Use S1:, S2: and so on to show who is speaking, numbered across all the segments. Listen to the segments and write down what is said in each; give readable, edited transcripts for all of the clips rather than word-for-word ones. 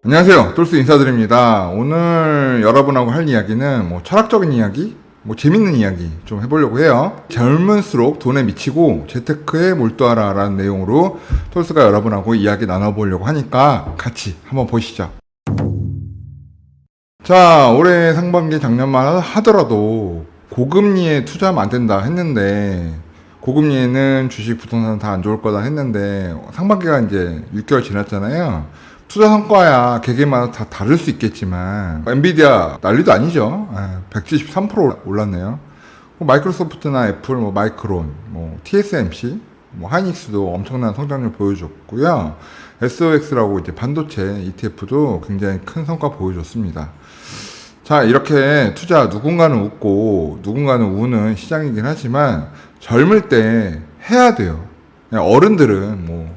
S1: 안녕하세요. 똘스 인사드립니다. 오늘 여러분하고 할 이야기는 철학적인 이야기, 재밌는 이야기 좀 해보려고 해요. 젊을수록 돈에 미치고 재테크에 몰두하라 라는 내용으로 똘스가 여러분하고 이야기 나눠보려고 하니까 같이 한번 보시죠. 자, 올해 상반기 작년만 하더라도 고금리에 투자하면 안 된다 했는데, 고금리에는 주식, 부동산 다 안 좋을 거다 했는데, 상반기가 이제 6개월 지났잖아요. 투자 성과야 개개마다 다 다를 수 있겠지만, 엔비디아 난리도 아니죠. 173% 올랐네요. 마이크로소프트나 애플, 마이크론, TSMC, 하이닉스도 엄청난 성장률 보여줬고요. SOX라고 이제 반도체 ETF도 굉장히 큰 성과 보여줬습니다. 자, 이렇게 투자 누군가는 웃고 누군가는 우는 시장이긴 하지만 젊을 때 해야 돼요. 어른들은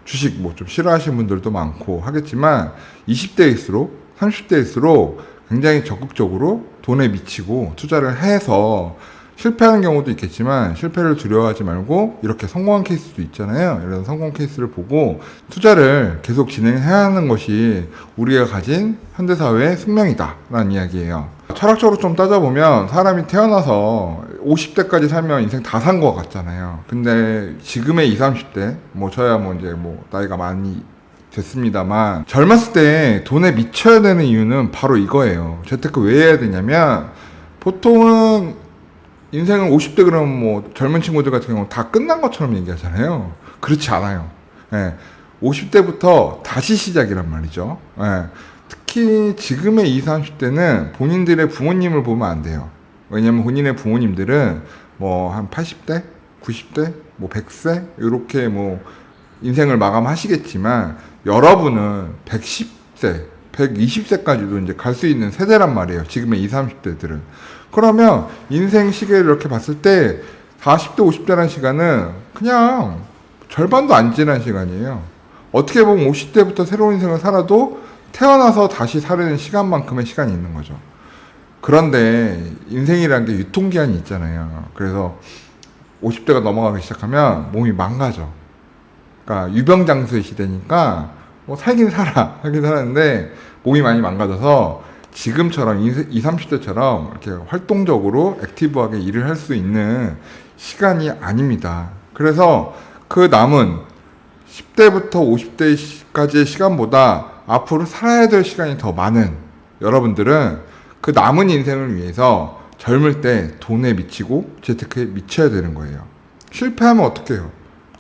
S1: 주식 좀 싫어하시는 분들도 많고 하겠지만 20대일수록 30대일수록 굉장히 적극적으로 돈에 미치고 투자를 해서 실패하는 경우도 있겠지만 실패를 두려워하지 말고 이렇게 성공한 케이스도 있잖아요. 이런 성공 케이스를 보고 투자를 계속 진행해야 하는 것이 우리가 가진 현대사회의 숙명이다 라는 이야기예요. 철학적으로 좀 따져보면 사람이 태어나서 50대까지 살면 인생 다 산 것 같잖아요. 근데 지금의 20, 30대 저야 이제 나이가 많이 됐습니다만 젊었을 때 돈에 미쳐야 되는 이유는 바로 이거예요. 재테크 왜 해야 되냐면 보통은 인생은 50대 그러면 젊은 친구들 같은 경우는 다 끝난 것처럼 얘기하잖아요. 그렇지 않아요. 50대부터 다시 시작이란 말이죠. 특히 지금의 20, 30대는 본인들의 부모님을 보면 안 돼요. 왜냐면 본인의 부모님들은 한 80대, 90대, 100세 이렇게 인생을 마감하시겠지만 여러분은 110세, 120세까지도 이제 갈 수 있는 세대란 말이에요. 지금의 20, 30대들은. 그러면 인생 시계를 이렇게 봤을 때 40대, 50대라는 시간은 그냥 절반도 안 지난 시간이에요. 어떻게 보면 50대부터 새로운 인생을 살아도 태어나서 다시 살아는 시간만큼의 시간이 있는 거죠. 그런데 인생이라는 게 유통기한이 있잖아요. 그래서 50대가 넘어가기 시작하면 몸이 망가져. 그러니까 유병장수의 시대니까 살긴 하긴 살았는데 몸이 많이 망가져서 지금처럼 20, 30대처럼 이렇게 활동적으로 액티브하게 일을 할 수 있는 시간이 아닙니다. 그래서 그 남은 10대부터 50대까지의 시간보다 앞으로 살아야 될 시간이 더 많은 여러분들은 그 남은 인생을 위해서 젊을 때 돈에 미치고 재테크에 미쳐야 되는 거예요. 실패하면 어떡해요?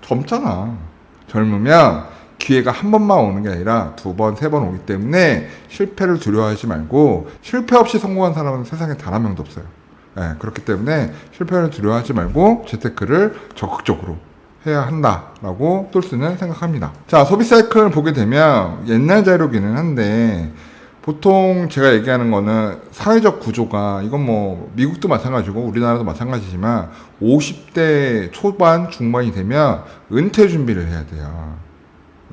S1: 젊잖아. 젊으면 기회가 한 번만 오는 게 아니라 두 번, 세 번 오기 때문에 실패를 두려워하지 말고 실패 없이 성공한 사람은 세상에 단 한 명도 없어요. 그렇기 때문에 실패를 두려워하지 말고 재테크를 적극적으로 해야 한다라고 똘스는 생각합니다. 자, 소비 사이클을 보게 되면 옛날 자료기는 한데 보통 제가 얘기하는 거는 사회적 구조가 이건 미국도 마찬가지고 우리나라도 마찬가지지만 50대 초반 중반이 되면 은퇴 준비를 해야 돼요.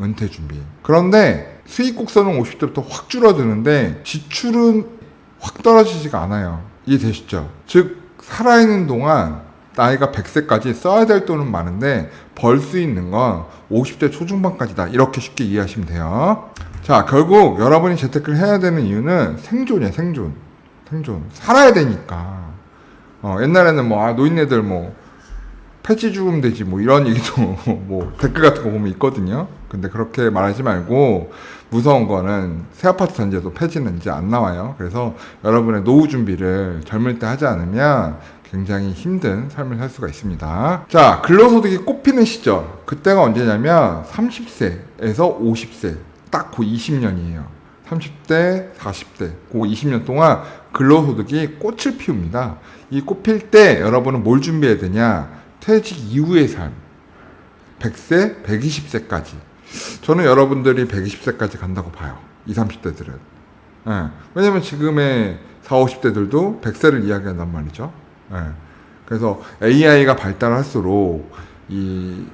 S1: 은퇴 준비. 그런데 수익 곡선은 50대부터 확 줄어드는데 지출은 확 떨어지지가 않아요. 이해되시죠? 즉 살아있는 동안 나이가 100세까지 써야 될 돈은 많은데 벌 수 있는 건 50대 초중반까지다. 이렇게 쉽게 이해하시면 돼요. 자, 결국 여러분이 재테크를 해야 되는 이유는 생존이에요. 생존. 살아야 되니까. 옛날에는 노인네들 폐지 죽으면 되지 이런 얘기도 댓글 같은 거 보면 있거든요. 근데 그렇게 말하지 말고 무서운 거는 새 아파트 단지에도 폐지는 이제 안 나와요. 그래서 여러분의 노후 준비를 젊을 때 하지 않으면 굉장히 힘든 삶을 살 수가 있습니다. 자, 근로소득이 꼽히는 시절. 그때가 언제냐면 30세에서 50세. 딱 그 20년이에요. 30대, 40대. 그 20년 동안 근로소득이 꽃을 피웁니다. 이 꽃 필 때 여러분은 뭘 준비해야 되냐? 퇴직 이후의 삶. 100세, 120세까지. 저는 여러분들이 120세까지 간다고 봐요. 20, 30대들은. 왜냐면 지금의 40, 50대들도 100세를 이야기한단 말이죠. 그래서 AI가 발달할수록 이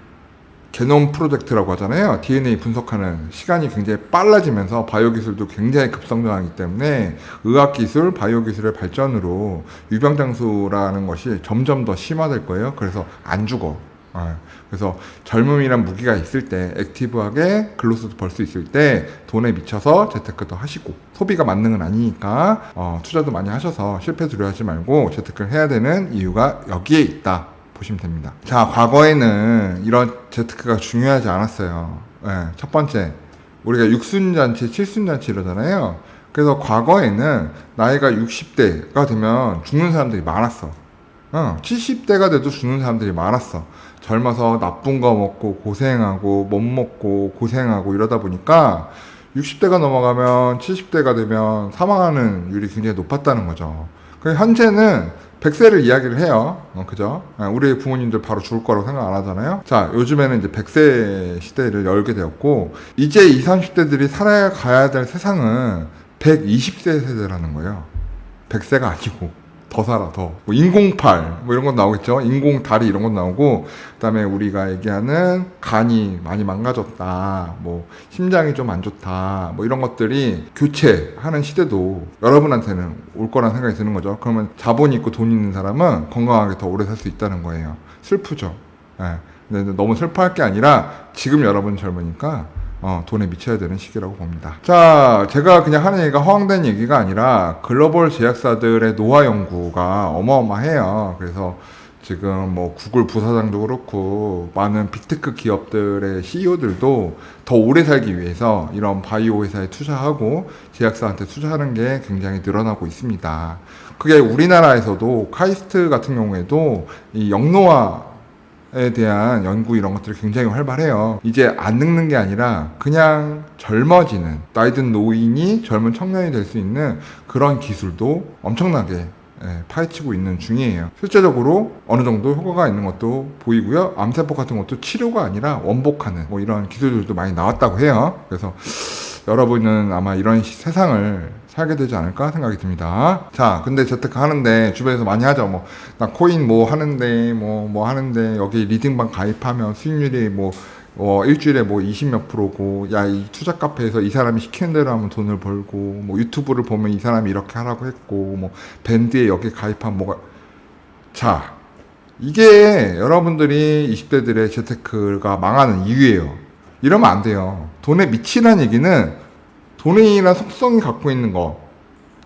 S1: 게놈 프로젝트라고 하잖아요. DNA 분석하는 시간이 굉장히 빨라지면서 바이오 기술도 굉장히 급성장하기 때문에 의학 기술, 바이오 기술의 발전으로 유병장수라는 것이 점점 더 심화될 거예요. 그래서 안 죽어. 그래서 젊음이란 무기가 있을 때 액티브하게 근로소득 벌 수 있을 때 돈에 미쳐서 재테크도 하시고 소비가 만능은 아니니까 투자도 많이 하셔서 실패 두려워하지 말고 재테크를 해야 되는 이유가 여기에 있다 보시면 됩니다. 자, 과거에는 이런 재테크가 중요하지 않았어요. 첫 번째, 우리가 육순잔치, 칠순잔치 이러잖아요. 그래서 과거에는 나이가 60대가 되면 죽는 사람들이 많았어. 70대가 돼도 죽는 사람들이 많았어. 젊어서 나쁜 거 먹고 고생하고 못 먹고 고생하고 이러다 보니까 60대가 넘어가면 70대가 되면 사망하는 율이 굉장히 높았다는 거죠. 현재는 100세를 이야기를 해요. 그죠? 우리 부모님들 바로 죽을 거라고 생각 안 하잖아요. 자, 요즘에는 이제 100세 시대를 열게 되었고, 이제 20, 30대들이 살아가야 될 세상은 120세 세대라는 거예요. 100세가 아니고. 더 살아, 더. 뭐 인공팔, 뭐 이런 건 나오겠죠? 인공다리 이런 건 나오고, 그 다음에 우리가 얘기하는 간이 많이 망가졌다, 뭐, 심장이 좀 안 좋다, 뭐 이런 것들이 교체하는 시대도 여러분한테는 올 거란 생각이 드는 거죠. 그러면 자본이 있고 돈 있는 사람은 건강하게 더 오래 살 수 있다는 거예요. 슬프죠? 근데 너무 슬퍼할 게 아니라 지금 여러분 젊으니까 돈에 미쳐야 되는 시기라고 봅니다. 자, 제가 그냥 하는 얘기가 허황된 얘기가 아니라 글로벌 제약사들의 노화 연구가 어마어마해요. 그래서 지금 뭐 구글 부사장도 그렇고 많은 빅테크 기업들의 CEO들도 더 오래 살기 위해서 이런 바이오 회사에 투자하고 제약사한테 투자하는 게 굉장히 늘어나고 있습니다. 그게 우리나라에서도 카이스트 같은 경우에도 이 영노화에 대한 연구 이런 것들이 굉장히 활발해요. 이제 안 늙는 게 아니라 그냥 젊어지는, 나이든 노인이 젊은 청년이 될 수 있는 그런 기술도 엄청나게 파헤치고 있는 중이에요. 실제적으로 어느 정도 효과가 있는 것도 보이고요. 암세포 같은 것도 치료가 아니라 원복하는 뭐 이런 기술들도 많이 나왔다고 해요. 그래서 여러분은 아마 이런 세상을 살게 되지 않을까 생각이 듭니다. 자, 근데 재테크 하는데 주변에서 많이 하죠. 뭐, 나 코인 뭐 하는데, 뭐 하는데, 여기 리딩방 가입하면 수익률이 일주일에 뭐 20몇 프로고, 야, 이 투자 카페에서 이 사람이 시키는 대로 하면 돈을 벌고, 뭐 유튜브를 보면 이 사람이 이렇게 하라고 했고, 뭐 밴드에 여기 가입하면 뭐가. 자, 이게 여러분들이 20대들의 재테크가 망하는 이유예요. 이러면 안 돼요. 돈에 미치라는 얘기는 돈이나 속성이 갖고 있는 거,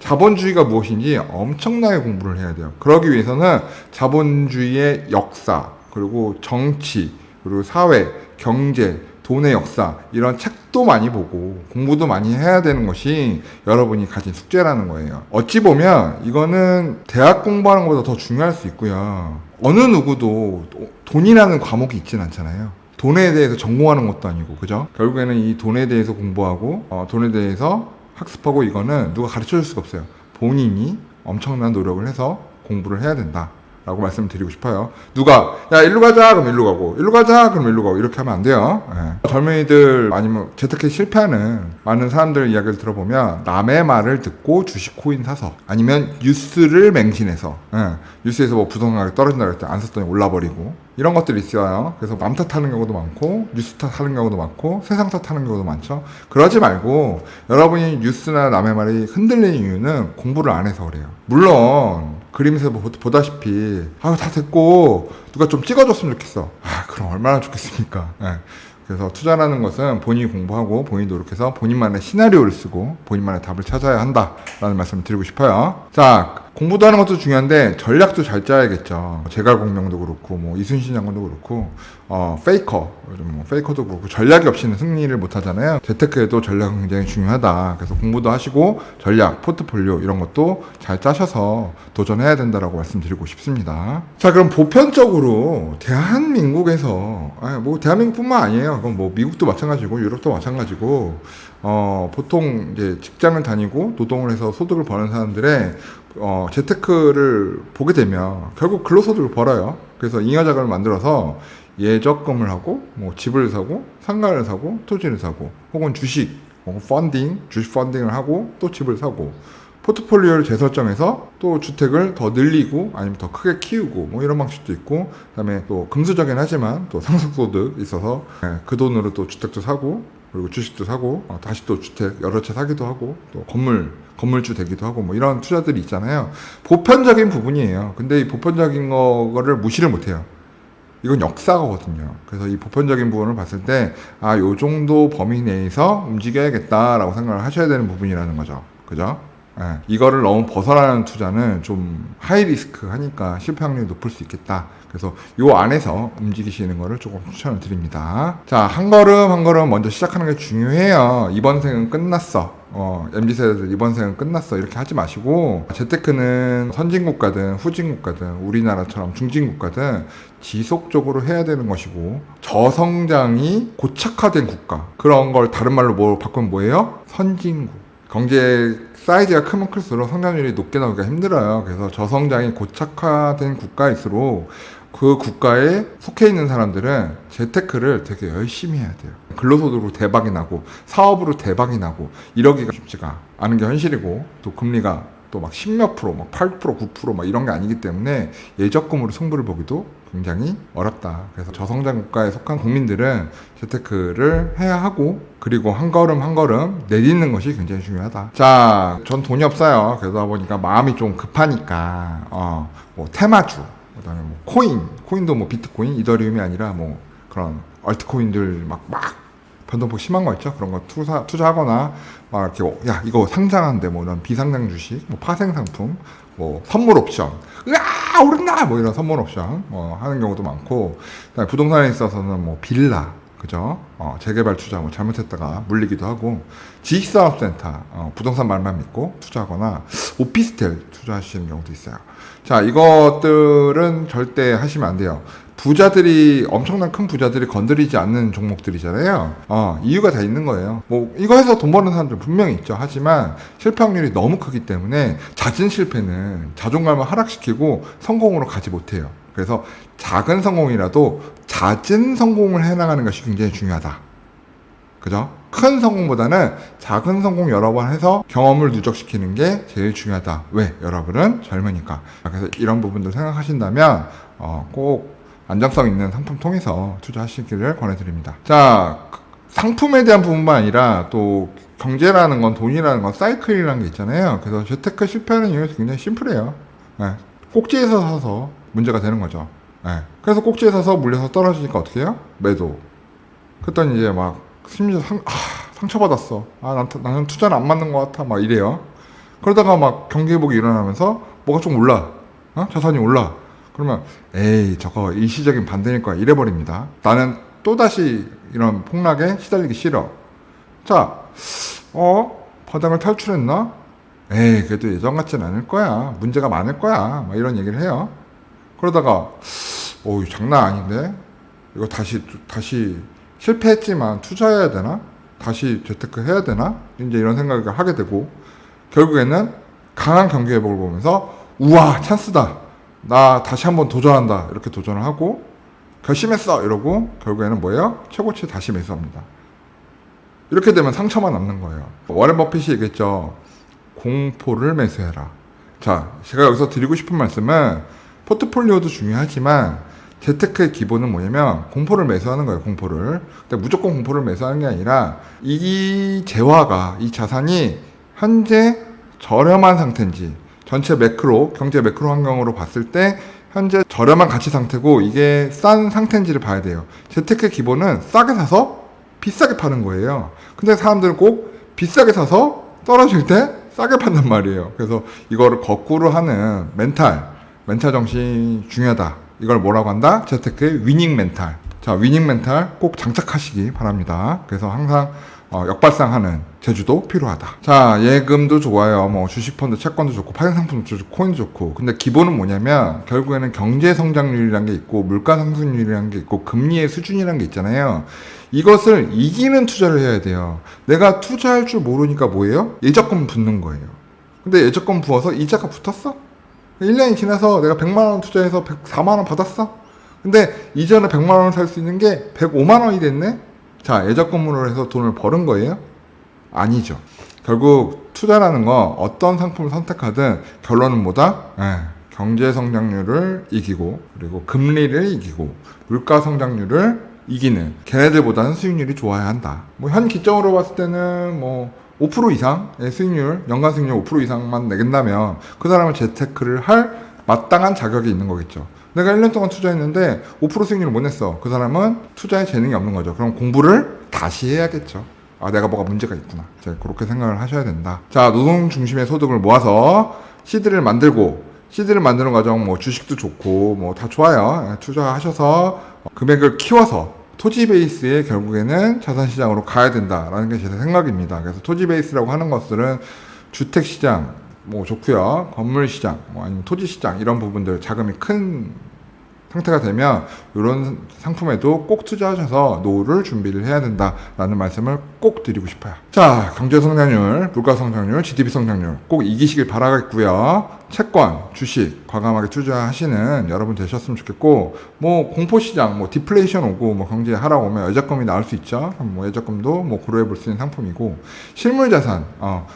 S1: 자본주의가 무엇인지 엄청나게 공부를 해야 돼요. 그러기 위해서는 자본주의의 역사, 그리고 정치, 그리고 사회, 경제, 돈의 역사 이런 책도 많이 보고 공부도 많이 해야 되는 것이 여러분이 가진 숙제라는 거예요. 어찌 보면 이거는 대학 공부하는 것보다 더 중요할 수 있고요. 어느 누구도 돈이라는 과목이 있진 않잖아요. 돈에 대해서 전공하는 것도 아니고, 그죠? 결국에는 이 돈에 대해서 공부하고 돈에 대해서 학습하고 이거는 누가 가르쳐 줄 수가 없어요. 본인이 엄청난 노력을 해서 공부를 해야 된다 라고 말씀드리고 싶어요. 누가 야 일로 가자 그럼 일로 가고, 일로 가자 그럼 일로 가고, 이렇게 하면 안 돼요. 젊은이들 아니면 재테크에 실패하는 많은 사람들 이야기를 들어보면 남의 말을 듣고 주식 코인 사서, 아니면 뉴스를 맹신해서 뉴스에서 뭐 부동산 가격이 떨어진다 그랬더니 안 샀더니 올라버리고, 이런 것들이 있어요. 그래서 남 탓하는 경우도 많고 뉴스 탓하는 경우도 많고 세상 탓하는 경우도 많죠. 그러지 말고 여러분이 뉴스나 남의 말이 흔들리는 이유는 공부를 안 해서 그래요. 물론 그림에서 보다시피 다 됐고 누가 좀 찍어줬으면 좋겠어. 그럼 얼마나 좋겠습니까? 그래서 투자라는 것은 본인이 공부하고 본인이 노력해서 본인만의 시나리오를 쓰고 본인만의 답을 찾아야 한다라는 말씀을 드리고 싶어요. 자, 공부도 하는 것도 중요한데 전략도 잘 짜야겠죠. 제갈공명도 그렇고 뭐 이순신 장군도 그렇고 페이커도 그렇고 전략이 없이는 승리를 못 하잖아요. 재테크에도 전략은 굉장히 중요하다. 그래서 공부도 하시고 전략, 포트폴리오 이런 것도 잘 짜셔서 도전해야 된다라고 말씀드리고 싶습니다. 자, 그럼 보편적으로 대한민국에서 뭐 대한민국뿐만 아니에요. 그건 뭐 미국도 마찬가지고 유럽도 마찬가지고 보통 이제 직장을 다니고 노동을 해서 소득을 버는 사람들의 재테크를 보게 되면 결국 근로소득을 벌어요. 그래서 잉여자금을 만들어서 예적금을 하고 뭐 집을 사고 상가를 사고 토지를 사고 혹은 주식 펀딩을 하고 또 집을 사고 포트폴리오를 재설정해서 또 주택을 더 늘리고 아니면 더 크게 키우고 뭐 이런 방식도 있고, 그다음에 또 금수저긴 하지만 또 상속소득 있어서 그 돈으로 또 주택도 사고 그리고 주식도 사고 다시 또 주택 여러 채 사기도 하고 또 건물주 되기도 하고 뭐 이런 투자들이 있잖아요. 보편적인 부분이에요. 근데 이 보편적인 거를 무시를 못해요. 이건 역사거든요. 그래서 이 보편적인 부분을 봤을 때, 아, 요 정도 범위 내에서 움직여야겠다라고 생각을 하셔야 되는 부분이라는 거죠. 그죠? 예, 이거를 너무 벗어나는 투자는 좀 하이 리스크 하니까 실패 확률이 높을 수 있겠다. 그래서 요 안에서 움직이시는 거를 조금 추천을 드립니다. 자, 한 걸음 한 걸음 먼저 시작하는 게 중요해요. 이번 생은 끝났어. MZ세대들 이번 생은 끝났어. 이렇게 하지 마시고, 재테크는 선진국가든 후진국가든 우리나라처럼 중진국가든 지속적으로 해야 되는 것이고, 저성장이 고착화된 국가, 그런 걸 다른 말로 뭐 바꾸면 뭐예요? 선진국. 경제 사이즈가 크면 클수록 성장률이 높게 나오기가 힘들어요. 그래서 저성장이 고착화된 국가일수록 그 국가에 속해 있는 사람들은 재테크를 되게 열심히 해야 돼요. 근로소득으로 대박이 나고 사업으로 대박이 나고 이러기가 쉽지가 않은 게 현실이고, 또 금리가 또 막 10몇 프로, 막 8%, 9% 막 이런 게 아니기 때문에 예적금으로 승부를 보기도 굉장히 어렵다. 그래서 저성장 국가에 속한 국민들은 재테크를 해야 하고, 그리고 한 걸음 한 걸음 내딛는 것이 굉장히 중요하다. 자, 전 돈이 없어요. 그러다 보니까 마음이 좀 급하니까 뭐 테마주, 그다음에 뭐 코인도 뭐 비트코인, 이더리움이 아니라 뭐 그런 얼트코인들 막 변동폭 심한 거 있죠. 그런 거 투자하거나 막 이렇게 야 이거 상장한데 뭐 이런 비상장 주식, 뭐 파생 상품, 뭐 선물 옵션, 으아 오른다 뭐 이런 선물 옵션 하는 경우도 많고, 그다음에 부동산에 있어서는 뭐 빌라, 그죠? 재개발 투자 뭐 잘못했다가 물리기도 하고, 지식사업센터 부동산 말만 믿고 투자하거나 오피스텔 투자하시는 경우도 있어요. 자, 이것들은 절대 하시면 안 돼요. 부자들이, 엄청난 큰 부자들이 건드리지 않는 종목들이잖아요. 이유가 다 있는 거예요. 뭐 이거 해서 돈 버는 사람들 분명히 있죠. 하지만 실패 확률이 너무 크기 때문에 잦은 실패는 자존감을 하락시키고 성공으로 가지 못해요. 그래서 작은 성공이라도 잦은 성공을 해나가는 것이 굉장히 중요하다. 그죠? 큰 성공보다는 작은 성공 여러 번 해서 경험을 누적시키는 게 제일 중요하다. 왜? 여러분은 젊으니까. 그래서 이런 부분들 생각하신다면 꼭 안정성 있는 상품 통해서 투자하시기를 권해드립니다. 자, 상품에 대한 부분만 아니라 또 경제라는 건, 돈이라는 건 사이클이라는 게 있잖아요. 그래서 재테크 실패하는 이유가 굉장히 심플해요. 네. 꼭지에서 사서 문제가 되는 거죠. 네. 그래서 꼭지에 사서 물려서 떨어지니까 어떻게 해요? 매도. 그랬더니 이제 막 심지어 상처받았어. 나는 투자는 안 맞는 것 같아. 막 이래요. 그러다가 막 경기 회복이 일어나면서 뭐가 좀 올라. 자산이 올라. 그러면 에이 저거 일시적인 반등일 거야 이래버립니다. 나는 또다시 이런 폭락에 시달리기 싫어. 자, 바닥을 탈출했나? 에이 그래도 예전 같진 않을 거야. 문제가 많을 거야. 막 이런 얘기를 해요. 그러다가 장난 아닌데? 이거 다시 실패했지만 투자해야 되나? 다시 재테크 해야 되나? 이제 이런 생각을 하게 되고, 결국에는 강한 경기 회복을 보면서 우와 찬스다. 나 다시 한번 도전한다. 이렇게 도전을 하고 결심했어. 이러고 결국에는 뭐예요? 최고치에 다시 매수합니다. 이렇게 되면 상처만 남는 거예요. 워렌 버핏이 얘기했죠. 공포를 매수해라. 자, 제가 여기서 드리고 싶은 말씀은 포트폴리오도 중요하지만 재테크의 기본은 뭐냐면 공포를 매수하는 거예요. 공포를. 근데 무조건 공포를 매수하는 게 아니라 이 재화가, 이 자산이 현재 저렴한 상태인지, 전체 매크로, 경제 매크로 환경으로 봤을 때 현재 저렴한 가치 상태고 이게 싼 상태인지를 봐야 돼요. 재테크의 기본은 싸게 사서 비싸게 파는 거예요. 근데 사람들은 꼭 비싸게 사서 떨어질 때 싸게 판단 말이에요. 그래서 이거를 거꾸로 하는 멘탈 정신이 중요하다. 이걸 뭐라고 한다? 재테크의 위닝 멘탈. 자, 위닝 멘탈 꼭 장착하시기 바랍니다. 그래서 항상 역발상하는 재주도 필요하다. 자, 예금도 좋아요. 뭐 주식펀드, 채권도 좋고, 파생상품도 좋고, 코인도 좋고. 근데 기본은 뭐냐면 결국에는 경제 성장률이라는 게 있고, 물가 상승률이라는 게 있고, 금리의 수준이라는 게 있잖아요. 이것을 이기는 투자를 해야 돼요. 내가 투자할 줄 모르니까 뭐예요? 예적금 붓는 거예요. 근데 예적금 부어서 이자가 붙었어? 1년이 지나서 내가 100만 원 투자해서 104만 원 받았어? 근데 이전에 100만 원을 살 수 있는 게 105만 원이 됐네? 자, 예적금으로 해서 돈을 버는 거예요? 아니죠. 결국 투자라는 거 어떤 상품을 선택하든 결론은 뭐다? 경제 성장률을 이기고, 그리고 금리를 이기고, 물가 성장률을 이기는, 걔네들보다는 수익률이 좋아야 한다. 뭐 현 기점으로 봤을 때는 뭐 5% 이상의 수익률, 연간 수익률 5% 이상만 내긴다면 그 사람은 재테크를 할 마땅한 자격이 있는 거겠죠. 내가 1년 동안 투자했는데 5% 수익률을 못 냈어. 그 사람은 투자에 재능이 없는 거죠. 그럼 공부를 다시 해야겠죠. 아, 내가 뭐가 문제가 있구나. 이제 그렇게 생각을 하셔야 된다. 자, 노동 중심의 소득을 모아서 시드를 만들고, 시드를 만드는 과정, 뭐 주식도 좋고, 뭐 다 좋아요. 투자하셔서 금액을 키워서 토지 베이스에 결국에는 자산시장으로 가야 된다라는 게 제 생각입니다. 그래서 토지 베이스라고 하는 것들은 주택시장, 뭐 좋고요. 건물시장, 뭐 아니면 토지시장 이런 부분들 자금이 큰 상태가 되면 이런 상품에도 꼭 투자하셔서 노후를 준비를 해야 된다라는 말씀을 꼭 드리고 싶어요. 자, 경제 성장률, 물가 성장률, GDP 성장률 꼭 이기시길 바라겠고요. 채권, 주식 과감하게 투자하시는 여러분 되셨으면 좋겠고, 뭐 공포시장, 뭐 디플레이션 오고 뭐 경제 하락 오면 여자금이 나올 수 있죠. 뭐 여자금도 뭐 고려해 볼 수 있는 상품이고, 실물자산,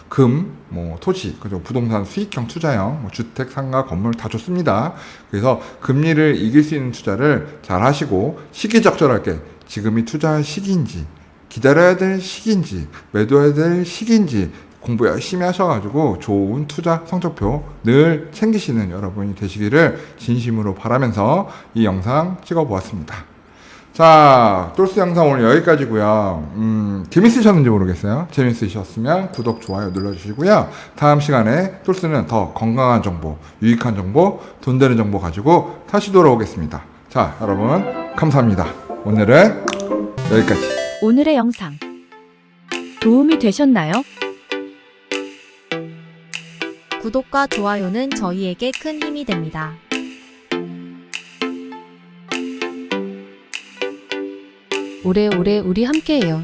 S1: 금, 뭐 토지, 그죠, 부동산 수익형 투자형, 뭐 주택, 상가, 건물 다 좋습니다. 그래서 금리를 이길 수 있는 투자를 잘 하시고 시기적절하게 지금이 투자할 시기인지, 기다려야 될 시기인지, 매도해야 될 시기인지 공부 열심히 하셔가지고 좋은 투자 성적표 늘 챙기시는 여러분이 되시기를 진심으로 바라면서 이 영상 찍어보았습니다. 자, 똘스 영상 오늘 여기까지고요. 재밌으셨는지 모르겠어요. 재밌으셨으면 구독, 좋아요 눌러주시고요. 다음 시간에 똘스는 더 건강한 정보, 유익한 정보, 돈 되는 정보 가지고 다시 돌아오겠습니다. 자, 여러분 감사합니다. 오늘은 여기까지.
S2: 오늘의 영상 도움이 되셨나요?
S3: 구독과 좋아요는 저희에게 큰 힘이 됩니다.
S2: 오래오래 우리 함께해요.